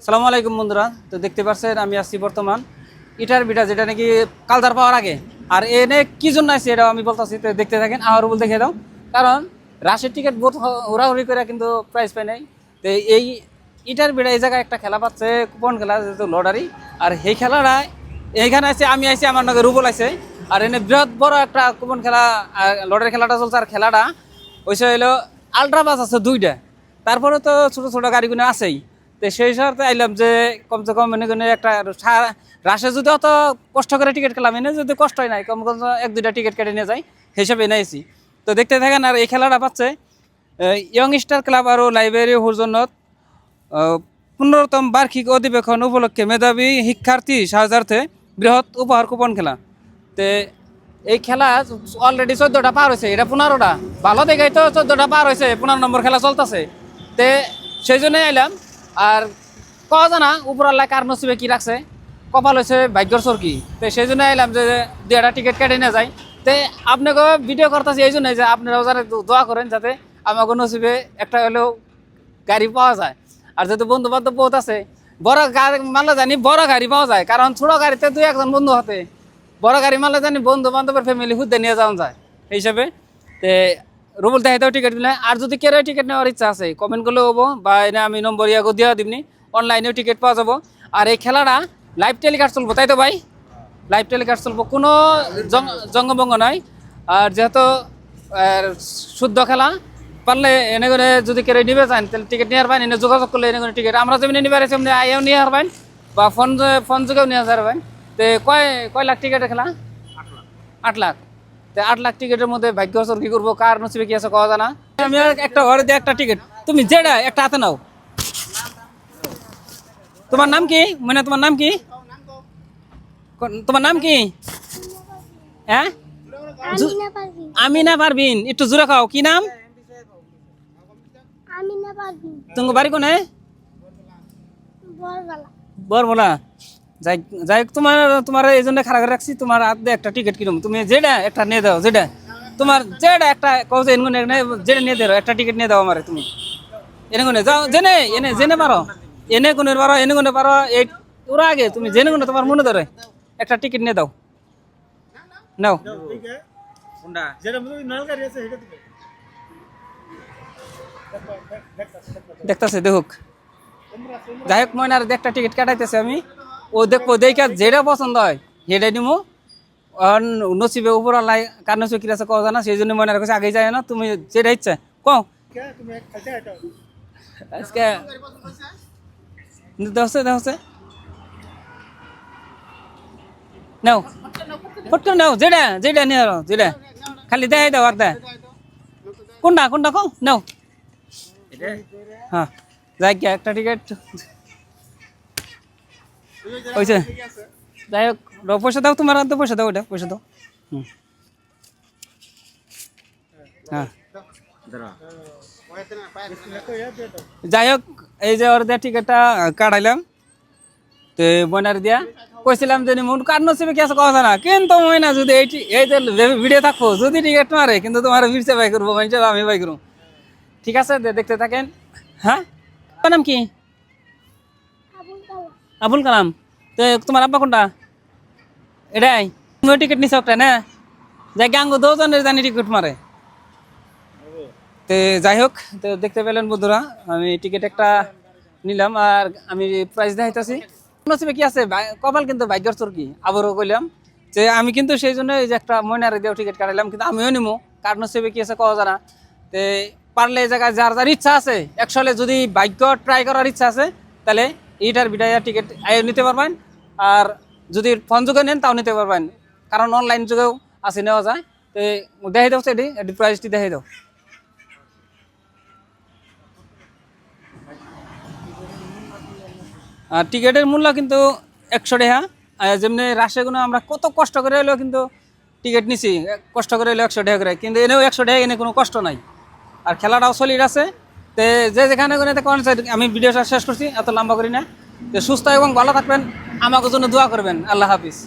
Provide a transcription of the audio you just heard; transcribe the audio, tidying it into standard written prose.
সালামু আলাইকুম বন্ধুরা। তো দেখতে পাচ্ছেন আমি আসছি বর্তমান ইটার বিটা, যেটা নাকি কালদার পাওয়ার আগে। আর এনে কি জন্য আছে এটাও আমি বলতেছি, তো দেখতে থাকেন। আর বল দেখে দাও, কারণ রাশের টিকিট বহুত হুড়াহুড়ি করে কিন্তু প্রাইস পাই নাই। তো এই ইটার বিটা এই জায়গায় একটা খেলা পাচ্ছে, কুপন খেলা, যেহেতু লটারি। আর এই খেলাটা এইখানে আছে, আমি আইছি, আমার নাকি রুবল আছে। আর এনে বৃহৎ বড় একটা কুপন খেলা, লটারি খেলাটা চলছে। আর খেলাটা ওইসব হইলো আলট্রা বাস আছে দুইটা, তারপরে তো ছোটো ছোটো গাড়িগুলো আছেই। তো সেই হিসাবে আইলাম যে কমসে কম মনে করেন একটা রাশে যদি অত কষ্ট করে টিকিট খেলাম, এনে যদি কষ্ট হয় নাই, কম কম এক দুইটা টিকিট কেটে নিয়ে যায়, হিসাবে এনেছি। তো দেখতে থাকেন। আর এই খেলাটা পাচ্ছে ইয়ং স্টার ক্লাব আর লাইব্রেরি হুরজনত 15তম বার্ষিক অধিবেশন উপলক্ষে মেধাবী শিক্ষার্থী সাহায্যার্থে বৃহৎ উপহার কুপন খেলা। তে এই খেলা অলরেডি 14টা পার হয়েছে, এটা 15টা। ভালো দেখাই তো 14টা পার হয়েছে, 15 নম্বর খেলা চলতেছে। তে সেই জন্যই আইলাম। আর কওয়া জানা উপরাল্লাহ কার নসিবে কি রাখছে, কপাল হয়েছে ভাগ্যর চরকি। তো সেই জন্য আইলাম যে দুটা টিকিট কেটে নিয়ে যায়। তো আপনাকে ভিডিও করতেছি এই জন্যই যে আপনারাও যারা দোয়া করেন যাতে আমাকে নসিবে একটা হলেও গাড়ি পাওয়া যায়। আর যেহেতু বন্ধু বান্ধব বহুত আছে, বড় গাড়ি মানলে জানি বড় গাড়ি পাওয়া যায়, কারণ ছোট গাড়িতে দুই একজন বন্ধু হাতে, বড় গাড়ি মানলে জানি বন্ধু বান্ধবের ফ্যামিলি হুদ্দে নিয়ে যাওয়া যায়। এই হিসাবে তে রুবুল দেখাইতেও টিকিট দিলে। আর যদি কেউ টিকিট নেওয়ার ইচ্ছা আছে কমেন্ট করলেও হবো, বা এনে আমি নম্বর ইয়াগো দিয়ে দিবনি, অনলাইনেও টিকিট পাওয়া যাবো। আর এই খেলাটা লাইভ টেলিকাস্ট চলবো, তাই তো ভাই? লাইভ টেলিকাস্ট চলবো, কোনো জঙ্গভঙ্গ নয়। আর যেহেতু শুদ্ধ খেলা, পারলে এনে করে যদি কেউ নিবে চান তাহলে টিকিট নিয়ে পারেন, এনে যোগাযোগ করলে এনে করে টিকিট আমরা যেমনি নিবে সেমনি আইও নিয়ে পারবেন, বা ফোন যোগেও নিয়ে পারবেন। তো কয় লাখ টিকিটের খেলা? 8 লাখ। তো 8 লাখ টিকিটের মধ্যে ভাগ্য অচর কি করবো, কার নসিবে কি আছে কওয়া জানা। আমি আর একটা ঘরে দিয়ে একটা টিকিট, তুমি যেটা একটা হাতে নাও। তোমার নাম কি? মানে তোমার নাম কি? তোমার নাম কি? হ্যাঁ, আমিনা পারবিন। একটু জোরে খাও, কি নাম? তোমার বাড়ি কোনে? বরবলা। যাই যাই, তোমার এই জন্য খারাপ করে রাখছি। তোমার হাত দিয়ে একটা টিকিট কিনুম, তুমি যেটা একটা নিয়ে দাও, যেটা তোমার যেটা একটা কও যে যেটা নিয়ে দাও, একটা টিকিট নিয়ে দাও আমারে। তুমি এনে কোনে যাও, জেনে এনে জেনে পারো, এনে কোনে পারো, এনে কোনে পারো, এই ওরা আগে তুমি জেনে কোনে তোমার মনে ধরে একটা টিকিট নিয়ে দাও, নাও। দেখতেছে, দেখুক। যাই হোক, ময়নার একটা টিকিট কাটাইতেছে আমি, ও দেখবো, দেখে যেটা পছন্দ হয় সেটাই নিবো। নসিবে উপর আল্লাহ কার নসিবে কি আছে কও জানা, সেই জন্য ময়নার কাছে আগে যায় না। তুমি যেটা ইচ্ছা কও। আজকে দেখছে দেখছে নাও, ফট করে নাও, যেটা যেটা নিয়ে যেটা খালি দেখাই দাও। আর দেয় কোনটা কোনটা কও নাও। হ্যাঁ, যাই গিয়া একটা টিকিট হয়েছে। যাই হোক, পয়সা দাও, তোমার হাতে পয়সা দাও, ওটা পয়সা দাও। হ্যাঁ, যাই হোক, এই যে ওর দিয়ে টিকিটটা কাটাইলাম। তো বইনার দিয়া কইছিলাম যে মন কার নসিবে কি আছে কথা না, কিন্তু ময়না যদি এই যে ভিডিও থাকবো, যদি টিকিট মারে কিন্তু তোমার ফিরছে বাই করবো, মানুষের আমি বাই করবো। ঠিক আছে, দেখতে থাকেন। হ্যাঁ, তোমার নাম কি? আবুল কালাম। তো তোমার আব্বা কোনটা? এটাই তুমি টিকিট নিছ একটা না, যাই গাঙ্গ দুজনের জানি টিকিট মারে। তো যাই হোক, তো দেখতে পেলেন বন্ধুরা, আমি টিকিট একটা নিলাম। আর আমি প্রাইস দেখাইতেছি। নসিবে কি আছে, কপাল কিন্তু ভাগ্যর চরকি। আবারও কইলাম যে আমি কিন্তু সেই জন্য এই যে একটা ময়নারে দিয়েও টিকিট কাটাইলাম, কিন্তু আমিও নিমো, কার নসিবে কি আছে কওয়া জানা। তো পারলে এই জায়গায় যার যার ইচ্ছা আছে, একশলে যদি ভাগ্য ট্রাই করার ইচ্ছা আছে, তাহলে এইটার বিদায় টিকিট নিতে পারবেন। আর যদি ফোন যুগে নেন তাও নিতে পারবেন, কারণ অনলাইন যুগেও আছে, নেওয়া যায়। তো দেখাই দাও সেটি, এটি প্রাইসটি দেখাই দাও। আর টিকিটের মূল্য কিন্তু 100 টাকা। যেমনি রাশেগুলো আমরা কত কষ্ট করে এলেও কিন্তু টিকিট নিছি, কষ্ট করে এলেও 100 টাকা করে, কিন্তু এনেও 100 টাকা, এনে কোনো কষ্ট নাই। আর খেলাটাও চলির আছে। তো যে যেখানে আমি ভিডিওটা শেষ করছি, এত লম্বা করি না। তো সুস্থ এবং ভালো থাকবেন, আমাকে জন্য দোয়া করবেন। আল্লাহ হাফিজ।